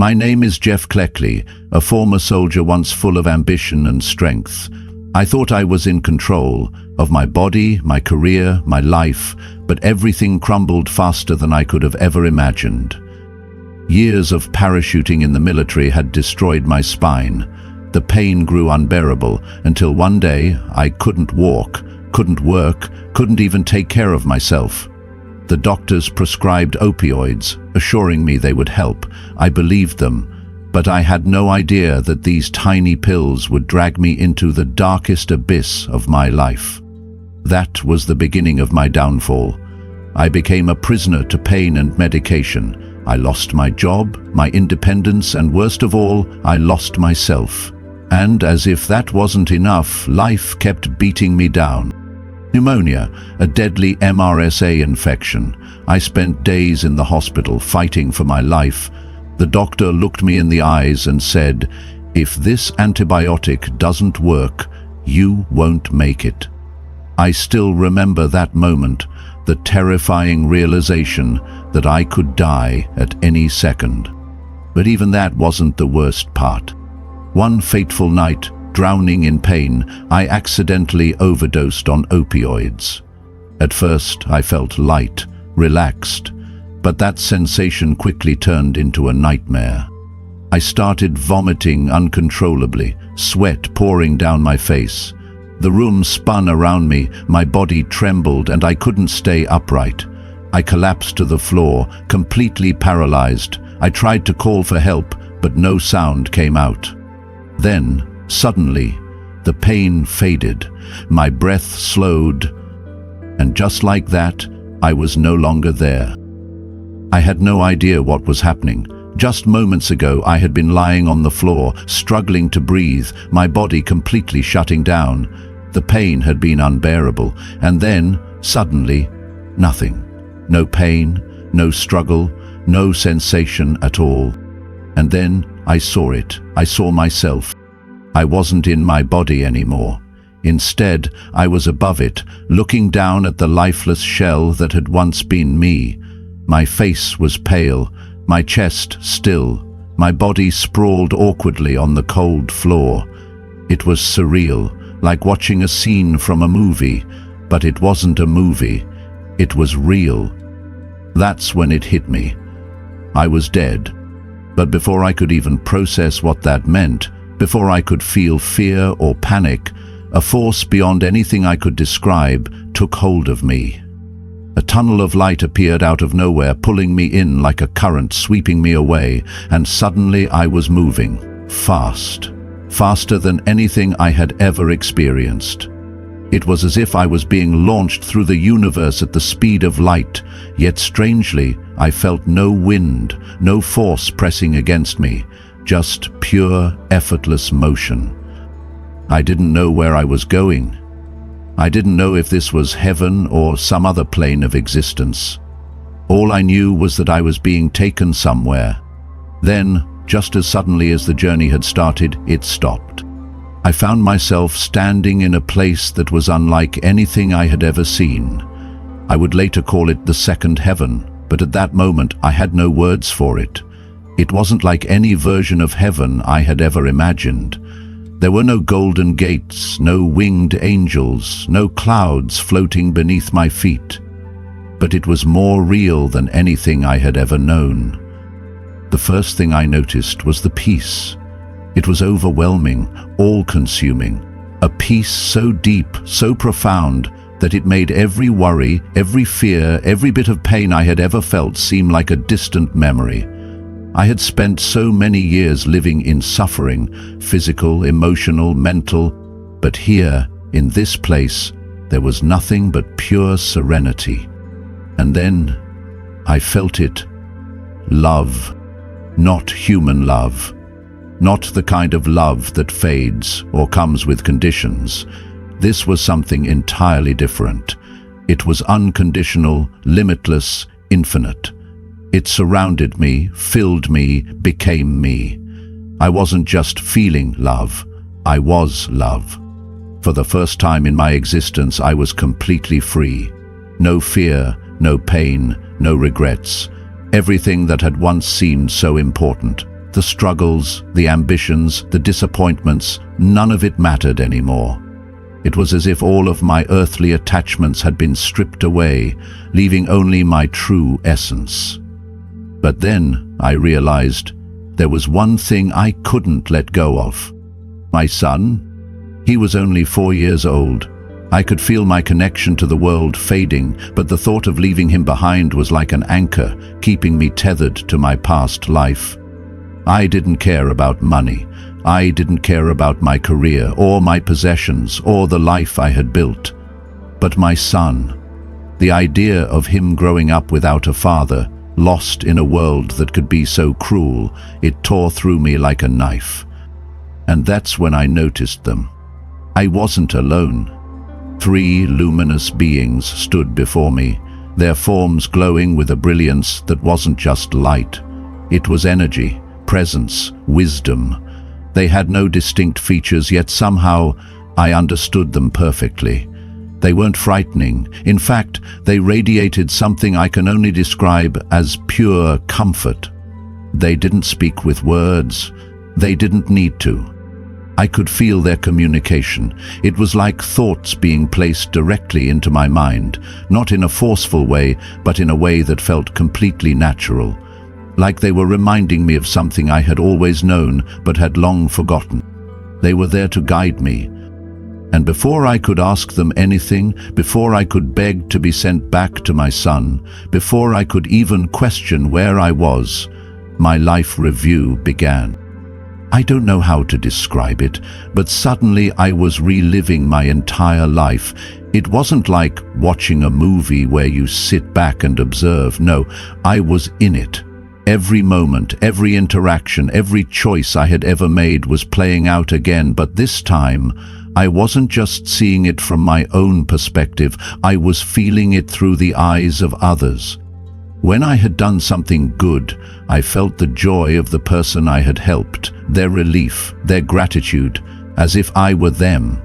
My name is Jeff Cleckley, a former soldier once full of ambition and strength. I thought I was in control of my body, my career, my life, but everything crumbled faster than I could have ever imagined. Years of parachuting in the military had destroyed my spine. The pain grew unbearable until one day I couldn't walk, couldn't work, couldn't even take care of myself. The doctors prescribed opioids, assuring me they would help. I believed them, but I had no idea that these tiny pills would drag me into the darkest abyss of my life. That was the beginning of my downfall. I became a prisoner to pain and medication. I lost my job, my independence, and worst of all, I lost myself. And as if that wasn't enough, life kept beating me down. Pneumonia, a deadly MRSA infection. I spent days in the hospital fighting for my life. The doctor looked me in the eyes and said, "If this antibiotic doesn't work, you won't make it." I still remember that moment, the terrifying realization that I could die at any second. But even that wasn't the worst part. One fateful night, drowning in pain, I accidentally overdosed on opioids. At first, I felt light, relaxed, but that sensation quickly turned into a nightmare. I started vomiting uncontrollably, sweat pouring down my face. The room spun around me, my body trembled, and I couldn't stay upright. I collapsed to the floor, completely paralyzed. I tried to call for help, but no sound came out. Then, suddenly, the pain faded, my breath slowed, and just like that, I was no longer there. I had no idea what was happening. Just moments ago, I had been lying on the floor, struggling to breathe, my body completely shutting down. The pain had been unbearable, and then, suddenly, nothing. No pain, no struggle, no sensation at all. And then I saw it. I saw myself. I wasn't in my body anymore. Instead, I was above it, looking down at the lifeless shell that had once been me. My face was pale, my chest still, my body sprawled awkwardly on the cold floor. It was surreal, like watching a scene from a movie, but it wasn't a movie. It was real. That's when it hit me. I was dead. But before I could even process what that meant, before I could feel fear or panic, a force beyond anything I could describe took hold of me. A tunnel of light appeared out of nowhere, pulling me in like a current, sweeping me away, and suddenly I was moving, fast, faster than anything I had ever experienced. It was as if I was being launched through the universe at the speed of light, yet strangely, I felt no wind, no force pressing against me, just pure, effortless motion. I didn't know where I was going. I didn't know if this was heaven or some other plane of existence. All I knew was that I was being taken somewhere. Then, just as suddenly as the journey had started, it stopped. I found myself standing in a place that was unlike anything I had ever seen. I would later call it the second heaven, but at that moment I had no words for it. It wasn't like any version of heaven I had ever imagined. There were no golden gates, no winged angels, no clouds floating beneath my feet. But it was more real than anything I had ever known. The first thing I noticed was the peace. It was overwhelming, all-consuming. A peace so deep, so profound, that it made every worry, every fear, every bit of pain I had ever felt seem like a distant memory. I had spent so many years living in suffering, physical, emotional, mental, but here, in this place, there was nothing but pure serenity. And then, I felt it. Love. Not human love. Not the kind of love that fades or comes with conditions. This was something entirely different. It was unconditional, limitless, infinite. It surrounded me, filled me, became me. I wasn't just feeling love, I was love. For the first time in my existence, I was completely free. No fear, no pain, no regrets. Everything that had once seemed so important The struggles, the ambitions, the disappointments, none of it mattered anymore. It was as if all of my earthly attachments had been stripped away, leaving only my true essence. But then I realized there was one thing I couldn't let go of. My son. He was only 4 years old. I could feel my connection to the world fading, but the thought of leaving him behind was like an anchor, keeping me tethered to my past life. I didn't care about money. I didn't care about my career, or my possessions, or the life I had built. But my son, the idea of him growing up without a father, lost in a world that could be so cruel, it tore through me like a knife. And that's when I noticed them. I wasn't alone. 3 luminous beings stood before me, their forms glowing with a brilliance that wasn't just light. It was energy, presence, wisdom. They had no distinct features, yet somehow I understood them perfectly. They weren't frightening. In fact, they radiated something I can only describe as pure comfort. They didn't speak with words. They didn't need to. I could feel their communication. It was like thoughts being placed directly into my mind, not in a forceful way, but in a way that felt completely natural. Like they were reminding me of something I had always known but had long forgotten. They were there to guide me. And before I could ask them anything, before I could beg to be sent back to my son, before I could even question where I was, my life review began. I don't know how to describe it, but suddenly I was reliving my entire life. It wasn't like watching a movie where you sit back and observe. No, I was in it. Every moment, every interaction, every choice I had ever made was playing out again, but this time, I wasn't just seeing it from my own perspective, I was feeling it through the eyes of others. When I had done something good, I felt the joy of the person I had helped, their relief, their gratitude, as if I were them.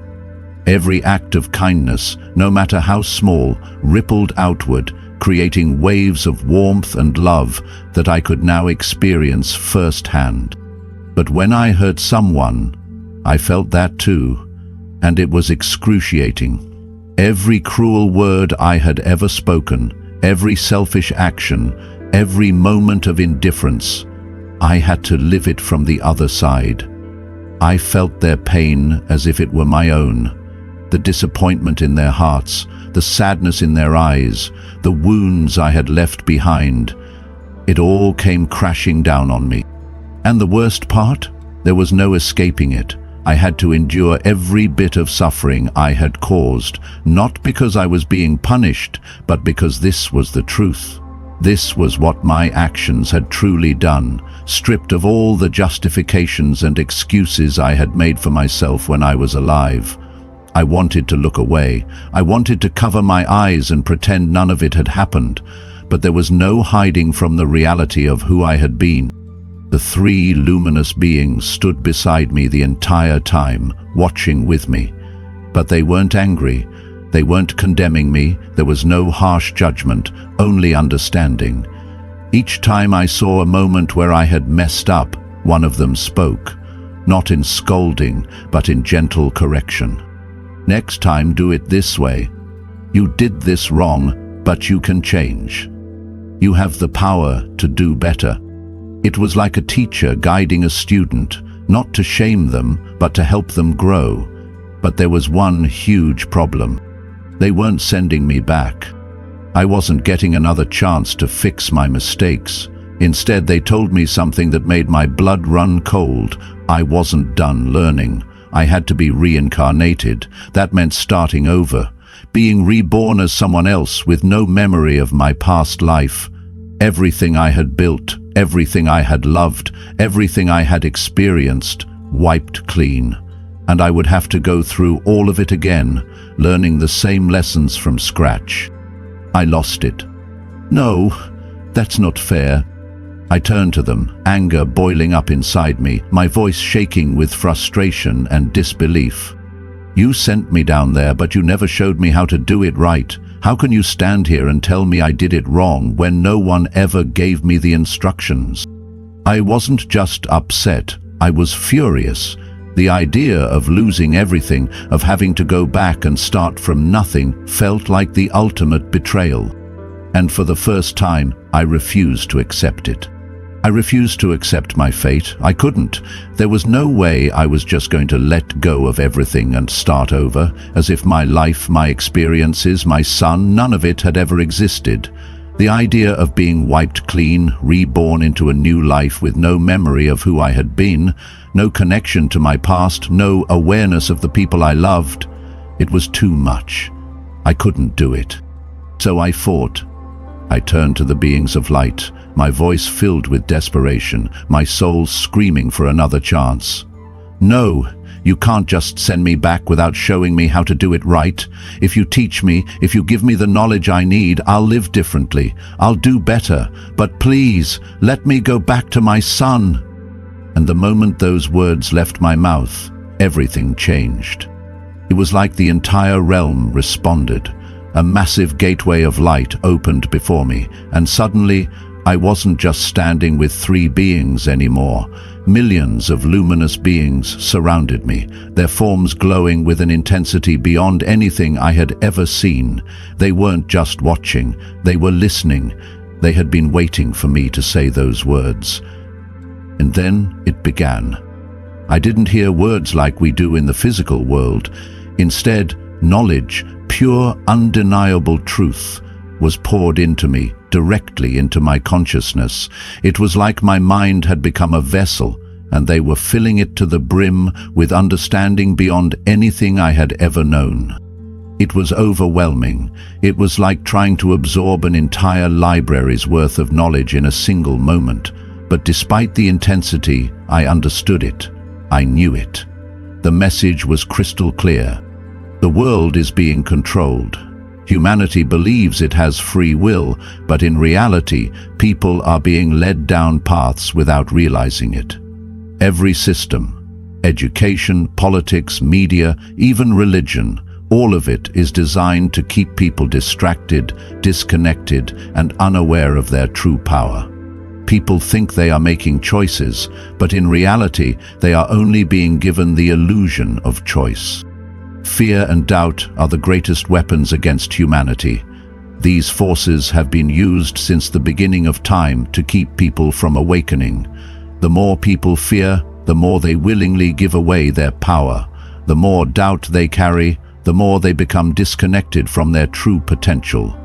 Every act of kindness, no matter how small, rippled outward, creating waves of warmth and love that I could now experience firsthand. But when I hurt someone, I felt that too, and it was excruciating. Every cruel word I had ever spoken, every selfish action, every moment of indifference, I had to live it from the other side. I felt their pain as if it were my own, the disappointment in their hearts, the sadness in their eyes, the wounds I had left behind. It all came crashing down on me. And the worst part? There was no escaping it. I had to endure every bit of suffering I had caused, not because I was being punished, but because this was the truth. This was what my actions had truly done, stripped of all the justifications and excuses I had made for myself when I was alive. I wanted to look away. I wanted to cover my eyes and pretend none of it had happened, but there was no hiding from the reality of who I had been. The 3 luminous beings stood beside me the entire time, watching with me. But they weren't angry. They weren't condemning me. There was no harsh judgment, only understanding. Each time I saw a moment where I had messed up, one of them spoke, not in scolding, but in gentle correction. Next time, do it this way. You did this wrong, but you can change. You have the power to do better. It was like a teacher guiding a student, not to shame them, but to help them grow. But there was one huge problem. They weren't sending me back. I wasn't getting another chance to fix my mistakes. Instead, they told me something that made my blood run cold. I wasn't done learning. I had to be reincarnated. That meant starting over, being reborn as someone else with no memory of my past life. Everything I had built, everything I had loved, everything I had experienced, wiped clean. And I would have to go through all of it again, learning the same lessons from scratch. I lost it. No, that's not fair. I turned to them, anger boiling up inside me, my voice shaking with frustration and disbelief. You sent me down there, but you never showed me how to do it right. How can you stand here and tell me I did it wrong when no one ever gave me the instructions? I wasn't just upset, I was furious. The idea of losing everything, of having to go back and start from nothing, felt like the ultimate betrayal. And for the first time, I refused to accept it. I refused to accept my fate. I couldn't. There was no way I was just going to let go of everything and start over, as if my life, my experiences, my son, none of it had ever existed. The idea of being wiped clean, reborn into a new life with no memory of who I had been, no connection to my past, no awareness of the people I loved, it was too much. I couldn't do it. So I fought. I turned to the beings of light, my voice filled with desperation, my soul screaming for another chance. No, you can't just send me back without showing me how to do it right. If you teach me, if you give me the knowledge I need, I'll live differently. I'll do better. But please, let me go back to my son. And the moment those words left my mouth, everything changed. It was like the entire realm responded. A massive gateway of light opened before me, and suddenly, I wasn't just standing with three beings anymore. Millions of luminous beings surrounded me, their forms glowing with an intensity beyond anything I had ever seen. They weren't just watching, they were listening. They had been waiting for me to say those words. And then it began. I didn't hear words like we do in the physical world. Instead, knowledge, pure, undeniable truth, was poured into me, directly into my consciousness. It was like my mind had become a vessel, and they were filling it to the brim with understanding beyond anything I had ever known. It was overwhelming. It was like trying to absorb an entire library's worth of knowledge in a single moment. But despite the intensity, I understood it. I knew it. The message was crystal clear. The world is being controlled. Humanity believes it has free will, but in reality, people are being led down paths without realizing it. Every system, education, politics, media, even religion, all of it is designed to keep people distracted, disconnected, and unaware of their true power. People think they are making choices, but in reality, they are only being given the illusion of choice. Fear and doubt are the greatest weapons against humanity. These forces have been used since the beginning of time to keep people from awakening. The more people fear, the more they willingly give away their power. The more doubt they carry, the more they become disconnected from their true potential.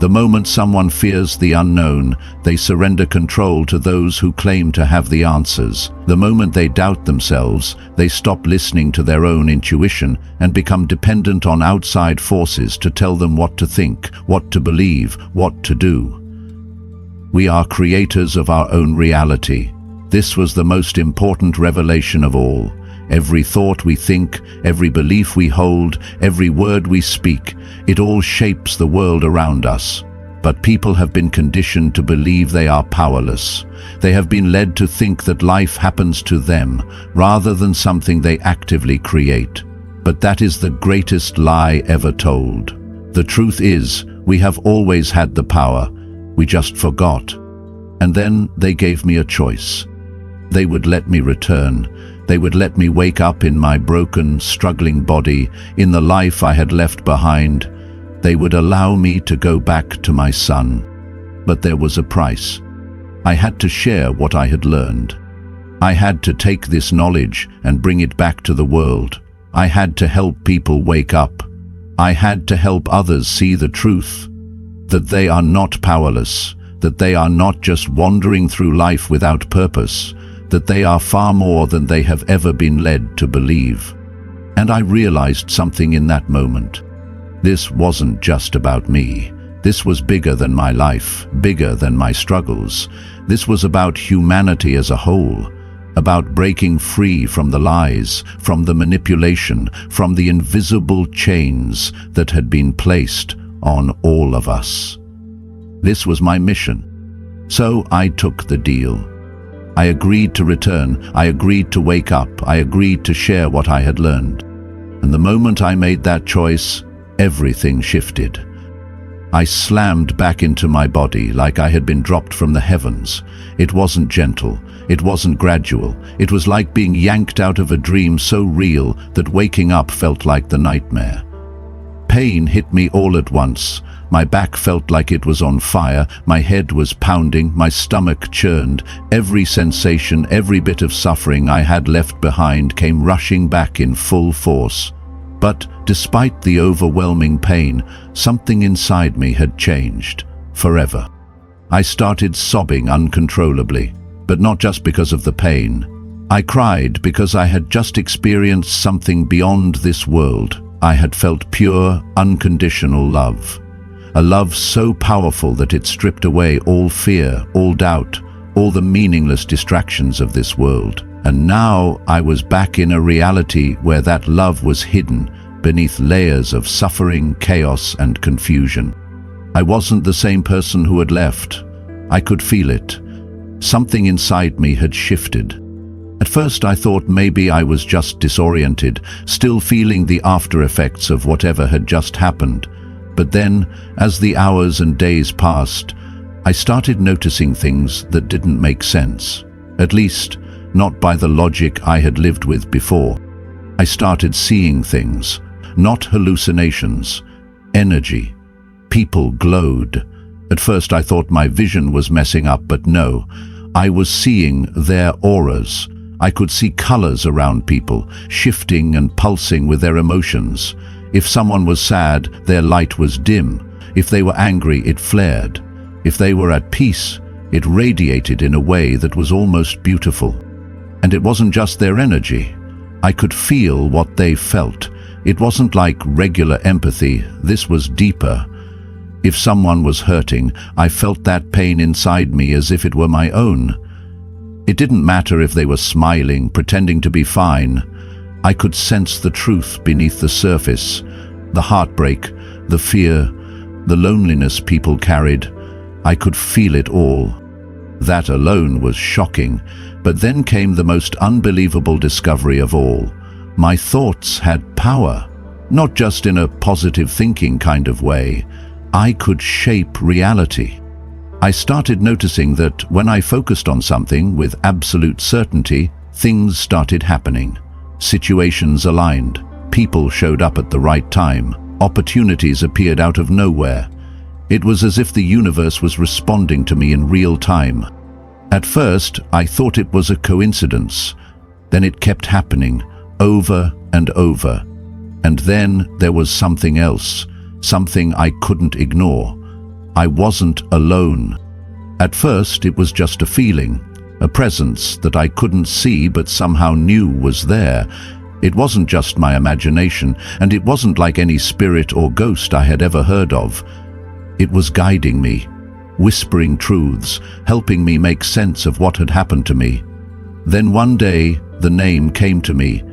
The moment someone fears the unknown, they surrender control to those who claim to have the answers. The moment they doubt themselves, they stop listening to their own intuition and become dependent on outside forces to tell them what to think, what to believe, what to do. We are creators of our own reality. This was the most important revelation of all. Every thought we think, every belief we hold, every word we speak, it all shapes the world around us. But people have been conditioned to believe they are powerless. They have been led to think that life happens to them, rather than something they actively create. But that is the greatest lie ever told. The truth is, we have always had the power. We just forgot. And then they gave me a choice. They would let me return. They would let me wake up in my broken, struggling body, in the life I had left behind. They would allow me to go back to my son. But there was a price. I had to share what I had learned. I had to take this knowledge and bring it back to the world. I had to help people wake up. I had to help others see the truth, that they are not powerless, that they are not just wandering through life without purpose, that they are far more than they have ever been led to believe. And I realized something in that moment. This wasn't just about me. This was bigger than my life, bigger than my struggles. This was about humanity as a whole, about breaking free from the lies, from the manipulation, from the invisible chains that had been placed on all of us. This was my mission. So I took the deal. I agreed to return, I agreed to wake up, I agreed to share what I had learned. And the moment I made that choice, everything shifted. I slammed back into my body like I had been dropped from the heavens. It wasn't gentle. It wasn't gradual. It was like being yanked out of a dream so real that waking up felt like the nightmare. Pain hit me all at once. My back felt like it was on fire, my head was pounding, my stomach churned. Every sensation, every bit of suffering I had left behind came rushing back in full force. But despite the overwhelming pain, something inside me had changed, forever. I started sobbing uncontrollably, but not just because of the pain. I cried because I had just experienced something beyond this world. I had felt pure, unconditional love. A love so powerful that it stripped away all fear, all doubt, all the meaningless distractions of this world. And now I was back in a reality where that love was hidden beneath layers of suffering, chaos, and confusion. I wasn't the same person who had left. I could feel it. Something inside me had shifted. At first I thought maybe I was just disoriented, still feeling the after effects of whatever had just happened. But then, as the hours and days passed, I started noticing things that didn't make sense. At least, not by the logic I had lived with before. I started seeing things, not hallucinations, energy. People glowed. At first I thought my vision was messing up, but no. I was seeing their auras. I could see colors around people, shifting and pulsing with their emotions. If someone was sad, their light was dim. If they were angry, it flared. If they were at peace, it radiated in a way that was almost beautiful. And it wasn't just their energy. I could feel what they felt. It wasn't like regular empathy. This was deeper. If someone was hurting, I felt that pain inside me as if it were my own. It didn't matter if they were smiling, pretending to be fine. I could sense the truth beneath the surface, the heartbreak, the fear, the loneliness people carried. I could feel it all. That alone was shocking, but then came the most unbelievable discovery of all. My thoughts had power, not just in a positive thinking kind of way. I could shape reality. I started noticing that when I focused on something with absolute certainty, things started happening. Situations aligned, people showed up at the right time, opportunities appeared out of nowhere. It was as if the universe was responding to me in real time. At first, I thought it was a coincidence. Then it kept happening, over and over. And then there was something else, something I couldn't ignore. I wasn't alone. At first, it was just a feeling, a presence that I couldn't see but somehow knew was there. It wasn't just my imagination, and it wasn't like any spirit or ghost I had ever heard of. It was guiding me, whispering truths, helping me make sense of what had happened to me. Then one day, the name came to me,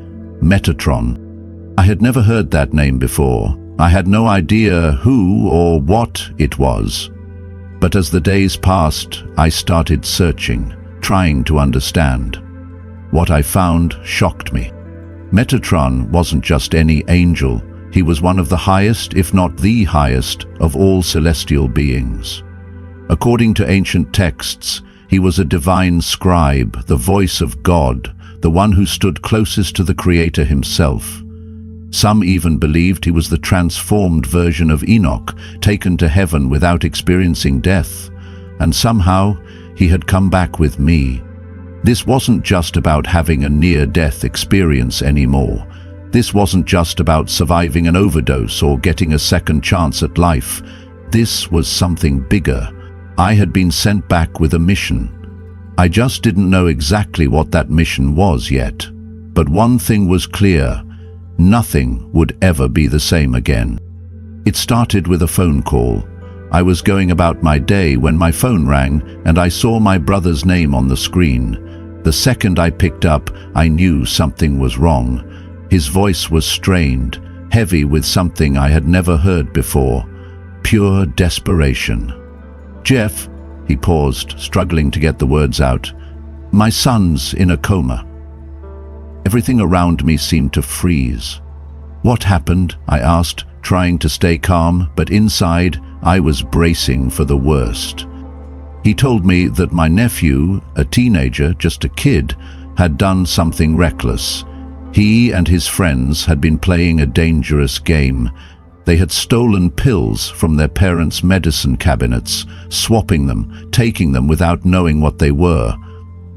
Metatron. I had never heard that name before. I had no idea who or what it was. But as the days passed, I started searching, trying to understand. What I found shocked me. Metatron wasn't just any angel. He was one of the highest, if not the highest, of all celestial beings. According to ancient texts, he was a divine scribe, the voice of God, the one who stood closest to the Creator himself. Some even believed he was the transformed version of Enoch, taken to heaven without experiencing death. And somehow, he had come back with me. This wasn't just about having a near-death experience anymore. This wasn't just about surviving an overdose or getting a second chance at life. This was something bigger. I had been sent back with a mission. I just didn't know exactly what that mission was yet. But one thing was clear. Nothing would ever be the same again. It started with a phone call. I was going about my day when my phone rang and I saw my brother's name on the screen. The second I picked up, I knew something was wrong. His voice was strained, heavy with something I had never heard before. Pure desperation. "Jeff," he paused, struggling to get the words out. "My son's in a coma." Everything around me seemed to freeze. "What happened?" I asked, trying to stay calm, but inside I was bracing for the worst. He told me that my nephew, a teenager, just a kid, had done something reckless. He and his friends had been playing a dangerous game. They had stolen pills from their parents' medicine cabinets, swapping them, taking them without knowing what they were.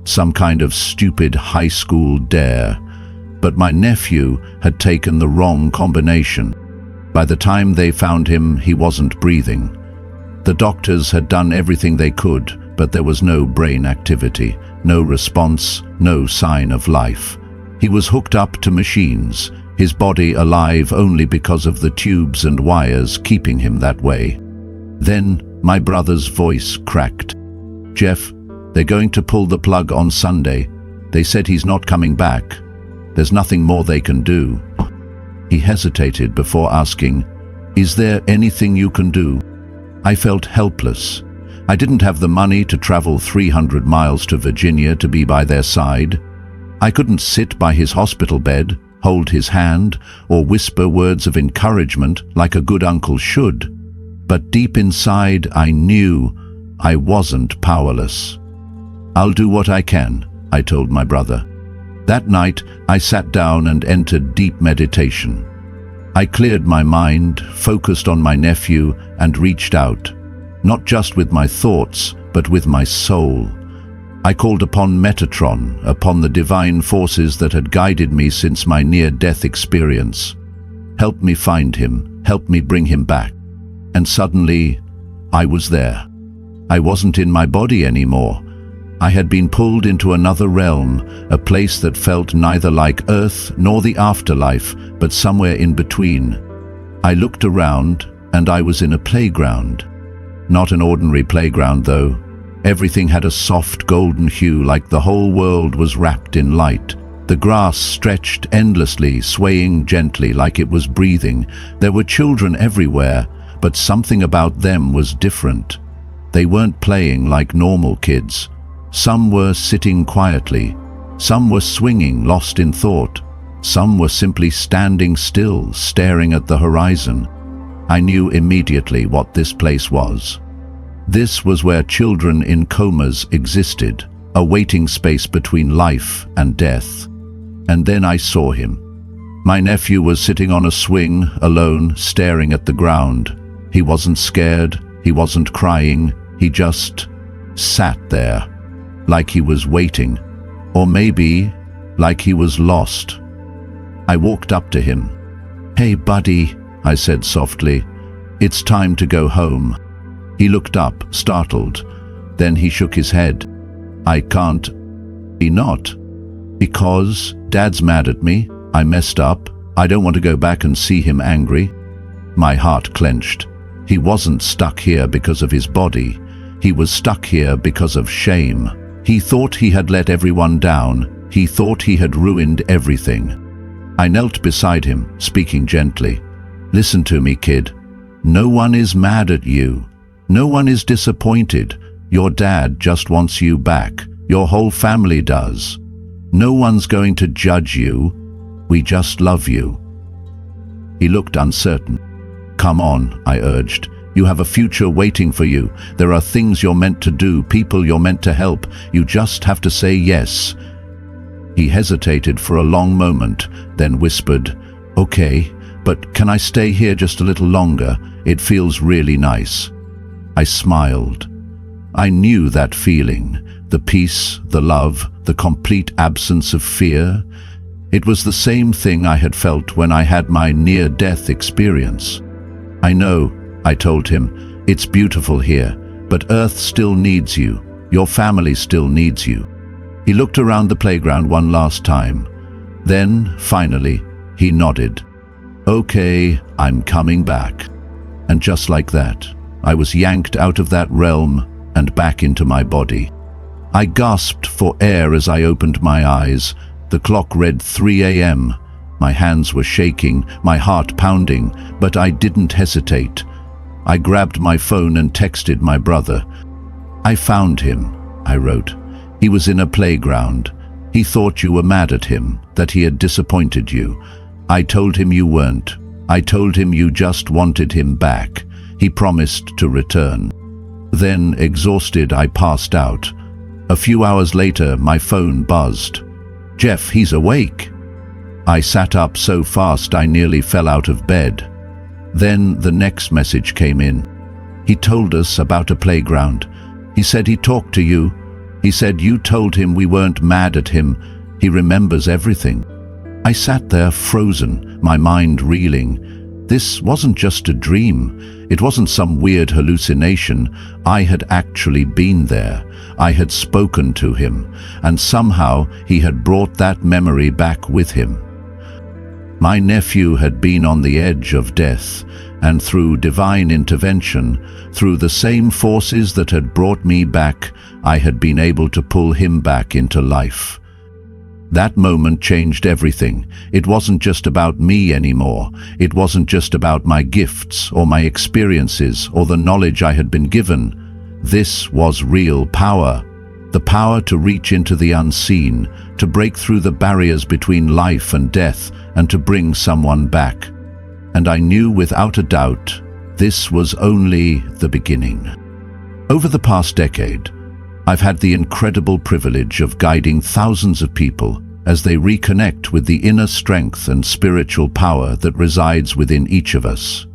Some kind of stupid high school dare. But my nephew had taken the wrong combination. By the time they found him, he wasn't breathing. The doctors had done everything they could, but there was no brain activity, no response, no sign of life. He was hooked up to machines, his body alive only because of the tubes and wires keeping him that way. Then my brother's voice cracked. "Jeff, they're going to pull the plug on Sunday. They said he's not coming back. There's nothing more they can do." He hesitated before asking, "Is there anything you can do?" I felt helpless. I didn't have the money to travel 300 miles to Virginia to be by their side. I couldn't sit by his hospital bed, hold his hand, or whisper words of encouragement like a good uncle should. But deep inside, I knew I wasn't powerless. "I'll do what I can," I told my brother. That night, I sat down and entered deep meditation. I cleared my mind, focused on my nephew, and reached out, not just with my thoughts, but with my soul. I called upon Metatron, upon the divine forces that had guided me since my near-death experience. Help me find him, help me bring him back. And suddenly, I was there. I wasn't in my body anymore. I had been pulled into another realm, a place that felt neither like Earth nor the afterlife, but somewhere in between. I looked around, and I was in a playground. Not an ordinary playground, though. Everything had a soft golden hue, like the whole world was wrapped in light. The grass stretched endlessly, swaying gently like it was breathing. There were children everywhere, but something about them was different. They weren't playing like normal kids. Some were sitting quietly. Some were swinging, lost in thought. Some were simply standing still, staring at the horizon. I knew immediately what this place was. This was where children in comas existed, a waiting space between life and death. And then I saw him. My nephew was sitting on a swing, alone, staring at the ground. He wasn't scared, he wasn't crying, he just sat there, like he was waiting, or maybe like he was lost. I walked up to him. "Hey, buddy," I said softly, "it's time to go home." He looked up, startled. Then he shook his head. "I can't." "Be not." "Because Dad's mad at me. I messed up. I don't want to go back and see him angry." My heart clenched. He wasn't stuck here because of his body. He was stuck here because of shame. He thought he had let everyone down. He thought he had ruined everything. I knelt beside him, speaking gently. "Listen to me, kid. No one is mad at you. No one is disappointed. Your dad just wants you back. Your whole family does. No one's going to judge you. We just love you." He looked uncertain. "Come on," I urged. "You have a future waiting for you. There are things you're meant to do, people you're meant to help. You just have to say yes." He hesitated for a long moment, then whispered, "Okay, but can I stay here just a little longer? It feels really nice." I smiled. I knew that feeling, the peace, the love, the complete absence of fear. It was the same thing I had felt when I had my near-death experience. "I know," I told him, "it's beautiful here, but Earth still needs you. Your family still needs you." He looked around the playground one last time. Then, finally, he nodded. "Okay, I'm coming back." And just like that, I was yanked out of that realm and back into my body. I gasped for air as I opened my eyes. The clock read 3 a.m. My hands were shaking, my heart pounding, but I didn't hesitate. I grabbed my phone and texted my brother. "I found him," I wrote. "He was in a playground. He thought you were mad at him, that he had disappointed you. I told him you weren't. I told him you just wanted him back. He promised to return." Then, exhausted, I passed out. A few hours later, my phone buzzed. "Jeff, he's awake." I sat up so fast I nearly fell out of bed. Then the next message came in. "He told us about a playground. He said he talked to you. He said you told him we weren't mad at him. He remembers everything." I sat there frozen, my mind reeling. This wasn't just a dream. It wasn't some weird hallucination. I had actually been there. I had spoken to him, and somehow he had brought that memory back with him. My nephew had been on the edge of death, and through divine intervention, through the same forces that had brought me back, I had been able to pull him back into life. That moment changed everything. It wasn't just about me anymore. It wasn't just about my gifts or my experiences or the knowledge I had been given. This was real power. The power to reach into the unseen, to break through the barriers between life and death, and to bring someone back. And I knew without a doubt, this was only the beginning. Over the past decade, I've had the incredible privilege of guiding thousands of people as they reconnect with the inner strength and spiritual power that resides within each of us.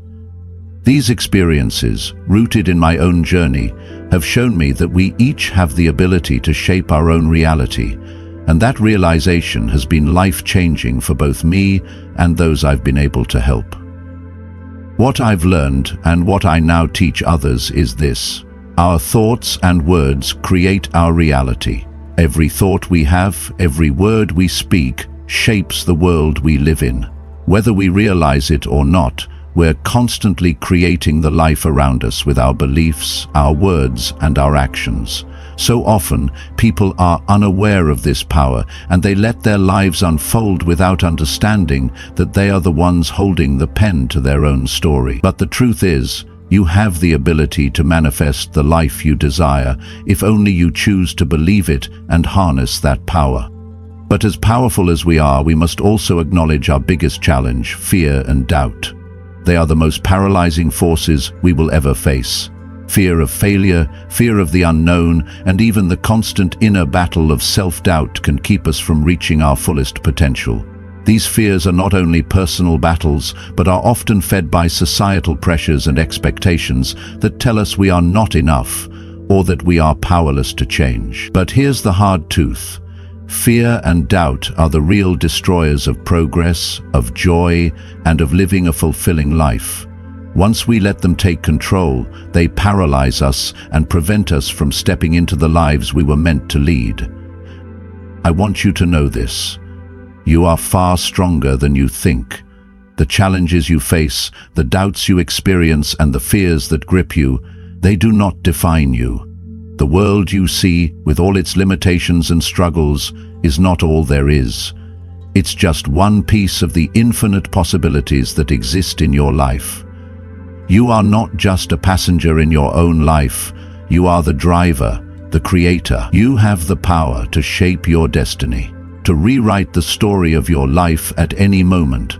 These experiences, rooted in my own journey, have shown me that we each have the ability to shape our own reality, and that realization has been life-changing for both me and those I've been able to help. What I've learned and what I now teach others is this: our thoughts and words create our reality. Every thought we have, every word we speak, shapes the world we live in. Whether we realize it or not, we're constantly creating the life around us with our beliefs, our words, and our actions. So often, people are unaware of this power, and they let their lives unfold without understanding that they are the ones holding the pen to their own story. But the truth is, you have the ability to manifest the life you desire, if only you choose to believe it and harness that power. But as powerful as we are, we must also acknowledge our biggest challenge: fear and doubt. They are the most paralyzing forces we will ever face. Fear of failure, fear of the unknown, and even the constant inner battle of self-doubt can keep us from reaching our fullest potential. These fears are not only personal battles, but are often fed by societal pressures and expectations that tell us we are not enough, or that we are powerless to change. But here's the hard truth. Fear and doubt are the real destroyers of progress, of joy, and of living a fulfilling life. Once we let them take control, they paralyze us and prevent us from stepping into the lives we were meant to lead. I want you to know this. You are far stronger than you think. The challenges you face, the doubts you experience, and the fears that grip you, they do not define you. The world you see, with all its limitations and struggles, is not all there is. It's just one piece of the infinite possibilities that exist in your life. You are not just a passenger in your own life. You are the driver, the creator. You have the power to shape your destiny, to rewrite the story of your life at any moment.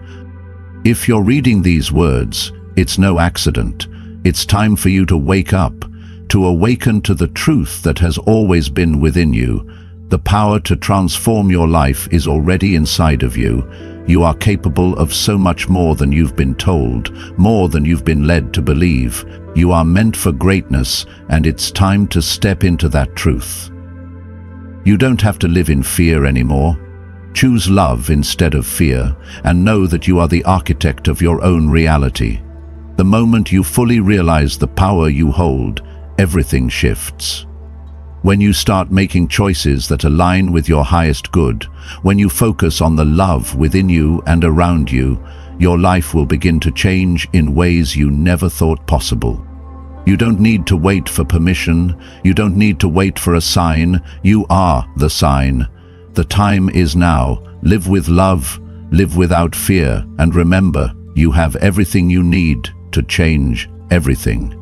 If you're reading these words, it's no accident. It's time for you to wake up, to awaken to the truth that has always been within you. The power to transform your life is already inside of you. You are capable of so much more than you've been told, more than you've been led to believe. You are meant for greatness, and it's time to step into that truth. You don't have to live in fear anymore. Choose love instead of fear, and know that you are the architect of your own reality. The moment you fully realize the power you hold, everything shifts. When you start making choices that align with your highest good, when you focus on the love within you and around you, your life will begin to change in ways you never thought possible. You don't need to wait for permission. You don't need to wait for a sign. You are the sign. The time is now. Live with love, live without fear, and remember, you have everything you need to change everything.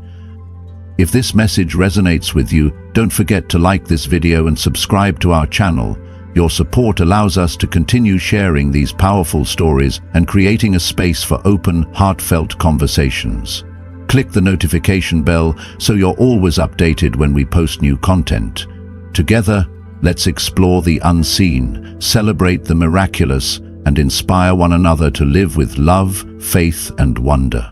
If this message resonates with you, don't forget to like this video and subscribe to our channel. Your support allows us to continue sharing these powerful stories and creating a space for open, heartfelt conversations. Click the notification bell so you're always updated when we post new content. Together, let's explore the unseen, celebrate the miraculous, and inspire one another to live with love, faith, and wonder.